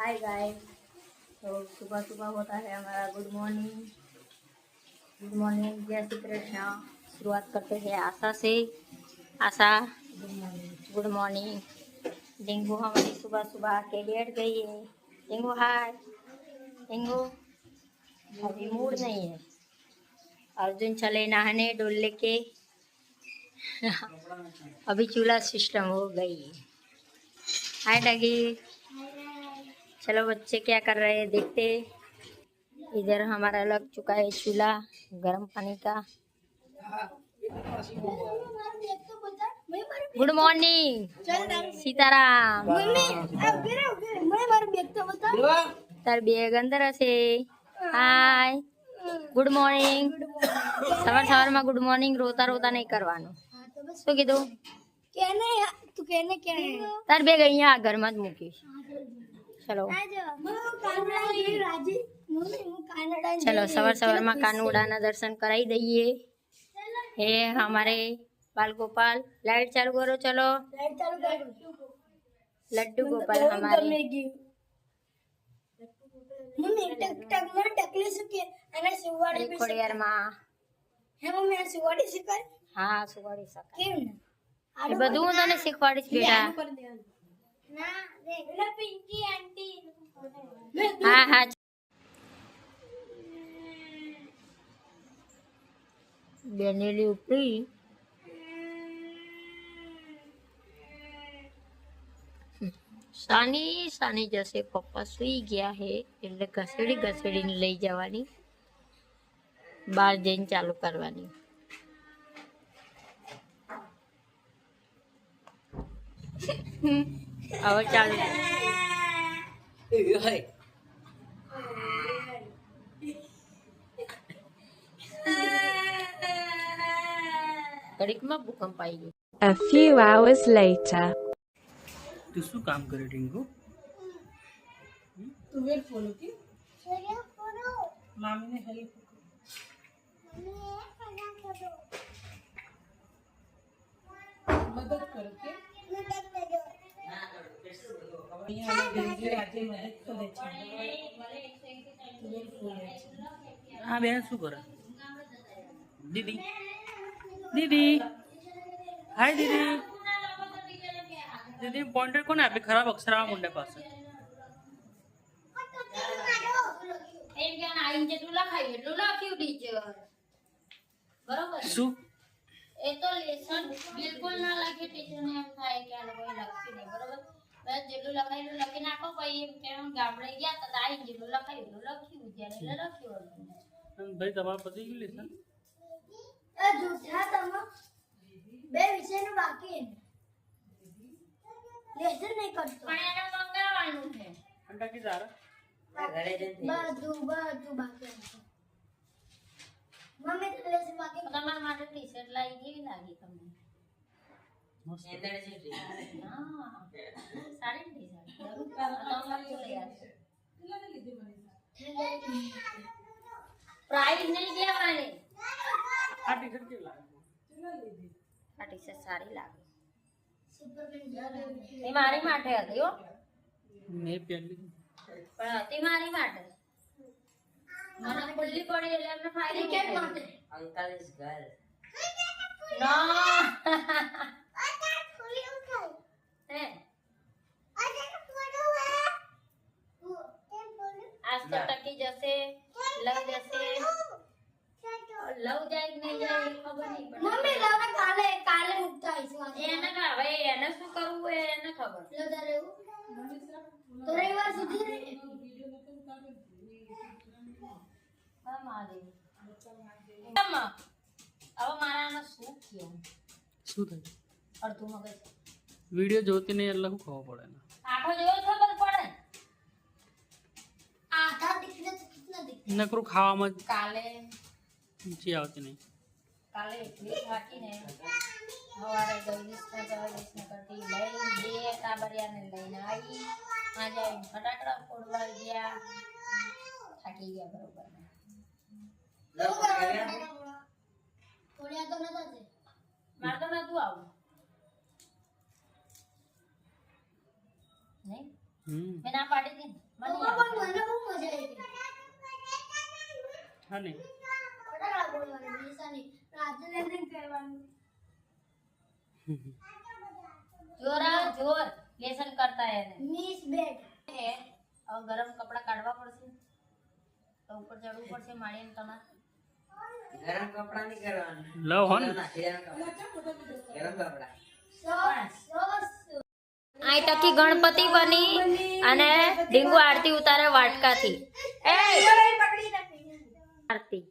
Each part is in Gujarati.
Hi guys. तो सुबह सुबह होता है हमारा गुड मॉर्निंग। जय श्री कृष्णा। शुरुआत करते हैं आशा से। आशा गुड मॉर्निंग। डिंगू हमारी सुबह सुबह के बैठ गई है। डिंगू हाय। डिंगू अभी मूड नहीं है। अर्जुन चले नहाने डोल लेके। अभी चूल्हा सिस्टम हो गई है। हाय डगी। चलो बच्चे क्या कर रहे हैं देखते। इधर हमारा लग चुका है चूल्हा गर्म पानी का। Good morning Sitaram. तार बेग अंदर हशे। Hi good morning. सवार सवार में गुड मॉर्निंग रोता रोता नहीं करवानो। શું કીધું? તાર બેગ અહીંયા ઘરમાં જ મૂકીશ. ચલો चलो सवार सवार में कानूड़ा ना दर्शन कराई दइए। हे हमारे बाल गोपाल लाइट चालू करो। चलो लड्डू गोपाल हमारे खोड़ियार माँ। हाँ सुवाड़ी सकाय બધું હું તને શીખવાડીશ બેટા। हाँ हाँ બેનેલી ઉપરી સાની સાની જશે પપ્પા સુઈ ગયા હે એટલે ઘસેડી ઘસેડીને લઈ જવાની બહાર જઈને ચાલુ કરવાની। હવે ચાલુ ઘડીકમાં ભૂકંપ આવી ગયો। A few hours later. तू शू काम करे टिंकू? तू वेट फॉलो की मामी ने हेल्प मदद करके અહીંયા દિલ્હી આજે મદદ કરે છે તું વેટ ફોલો हाँ बेन शू करे? दीदी दीदी हाय दीदी दीदी पॉइंटर कोने आपे खराब अक्षर आ मुंडे पास એમ કે ના આઈને જેટલું લખાય એટલું લખ્યું ટીચર બરોબર शू એ તો લેસન બિલકુલ ના લખે ટીચર ને એમ થાય કે આ લોકોએ લખ્યું નહીં બરોબર બસ જેટલું લખાયેલું લખી નાખો પછી એમ કે ગામડે ગયા તો આઈને જેટલું લખાયેલું લખ્યું જ્યારે એટલે લખ્યું भाई તમારા પતિ ગયું લેસન એ જૂઠા તમે બે વિષયનું બાકી છે લેસન નહીં કરતો પણ એને મંગાવવાનું છે अंडा की जा रहा બધું બાકી છે મમ્મી તો લેસન બાકી તમારા માટે ટી શર્ટ લાવી કેવી લાગી તમને હા સારી ટી શર્ટ તમારે લઈ આવજો प्राइस नहीं देवानी आ टी-शर्ट के लागे आ टी-शर्ट सारी लागे એ મારી માટે હતી હો मैं पहली પણ હતી મારી માટે મને ખુલ્લી પડી એટલે અમને ફાયદો કેમ માટે અંકલ ઇઝ ગર્લ નો હે आज तो टकी जैसे लव जैसे लव जाए कि नहीं जाए ये खबर नहीं पड़ी મમ્મી લાવે કાલે કાલે મુકતા આવીશું એને કા હવે એને શું કરવું એ એને ખબર લગા રહેવું તો રવિવાર સુધી રહે હા મારી તમ હવે મારાનો શું થયું शू था અડધું મગજ वीडियो જોતી નહીં એટલે હું ખબર પડે ના આખો જોયો ખબર પડે આધા દીકરે તો કિતના દીકરે નકરું ખાવામાં કાલે ઊંચી આવતી નહીં કાલે એટલી થાકીને સવારે ગઈસને કરતી લઈને બે કાબરિયાને લઈને આવી આજે આવીને ફટાકડા ફોડવા ગયા થાકી ગયા બરોબર થોડિયા તો નતા છે મારે તો નતું આવું નહીં મેં ના પાડી હતી પપ્પા પણ મને બહુ મજા આવી હા ને ફટાકડા બોલવાની નિશાની આજે લેસન કરવાનું જોર લેસન કરતા है મિસ બેગ और गरम कपड़ा काढ़वा पड़શે तो ऊपर चढ़વું પડશે માળીને તમારે गरम कपड़ा नहीं करवाना લવ હો ને गरम कपड़ा આ ટકી ગણપતિ બની અને ડીંગુ આરતી ઉતારે વાટકાથી એ આરતી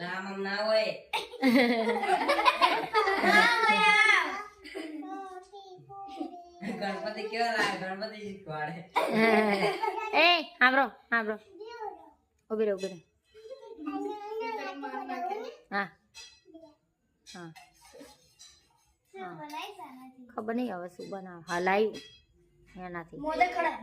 राम हम ना होए गणपति क्यों रहा गणपति जी खवाड़े એ હાંભળો ઉભી રહે હા હા ખબર નહીં હવે શું બનાવ હલાયું એનાથી મોદક ખડા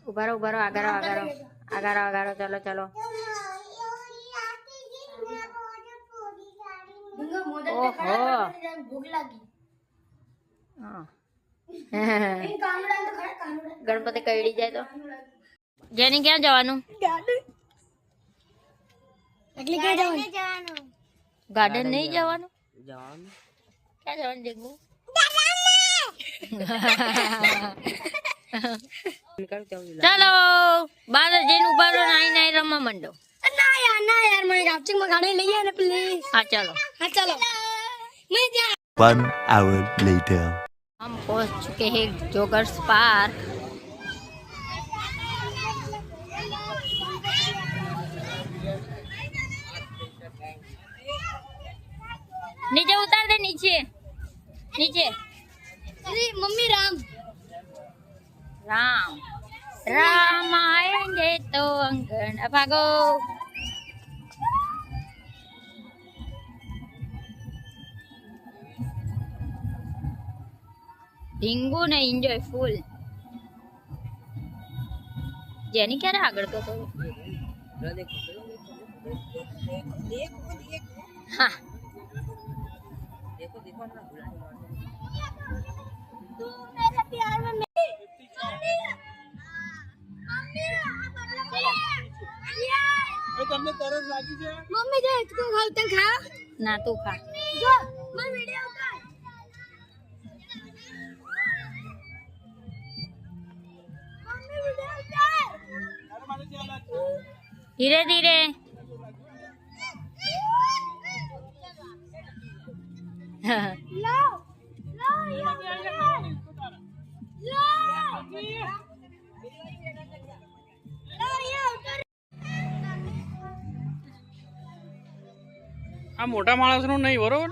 ઉભા રહો આગારો ચલો મોદક ઓહો. ખડા ભૂખ લાગી હા એ કાનુડા તો ખડા કાનુડા ગણપતિ કઈડી જાય તો જેની ક્યાં જવાનું એટલે ક્યાં જવાનું ગાર્ડન નહીં જવાનું जान ક્યાં જવાનું ડીંગુ निकल क्या ચાલો બાર જઈને ઉભા રહો નાઈ રમવા માંડો ના યાર મને રાફ્ટિંગ માં ગાડી લઈ આને પ્લીઝ હા ચાલો ચલો मैं जा 1 hour later. हम पहुंच चुके हैं जोगर्स पार्क नीचे उतार दे नीचे मम्मी राम राम आएंगे तो अंगन भागो ડીંગુ ને એન્જોય ફૂલ જેની ક્યારે આગળ તો હા देखो ना तू मेरे प्यार में मम्मी जो इसको खाते खा ના તું ખા जो मैं वीडियो उतार मम्मी वीडियो उतार ધીરે ધીરે लो ये उतार लो ये उतार આ મોટા માણસ નું નહીં બરોબર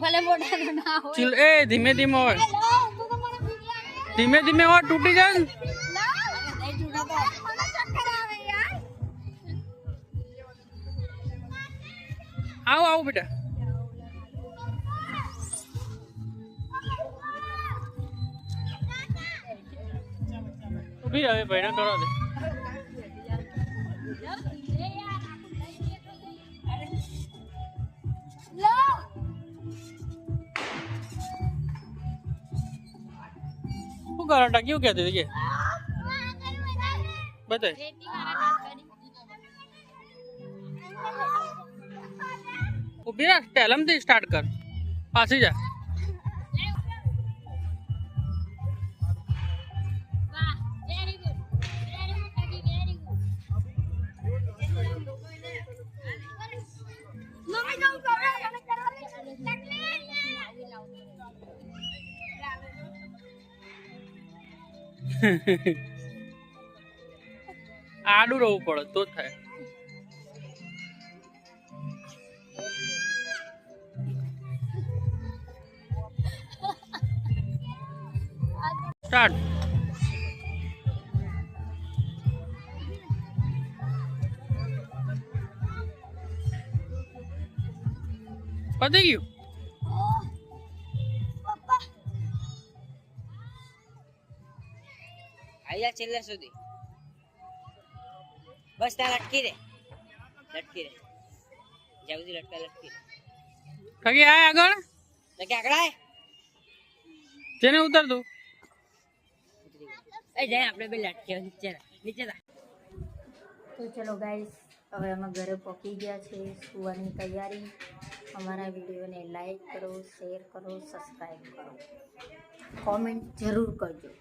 ભલે મોઢાનું ના હોય ચીલ એ ધીમે ધીમે હોય હોય તૂટી જાય ને. આવો બેટા ઉભી રહે ભાઈ કરો દે શું કરો ક્યું કહેતી હતી કે બતાય ઉભી રાખ ટેલમથી સ્ટાર્ટ કર પાછી જા આડું રહેવું પડે તો જ થાય સ્ટાર્ટ પતી ગયું आया चले सुधी बस ता लटकी रे जाऊदी लटका लटकी કગી આય આગળ लगे आगड़ा है જેને ઉતાર દો એ જાય આપણે બે લટકી નીચે નીચે તો ચલો ગાઈસ, હવે અમે ઘરે પહોંચી ગયા છે. સુવાની તૈયારી. અમારા વિડીયોને લાઈક કરો, શેર કરો, સબસ્ક્રાઈબ કરો, કોમેન્ટ જરૂર કરજો.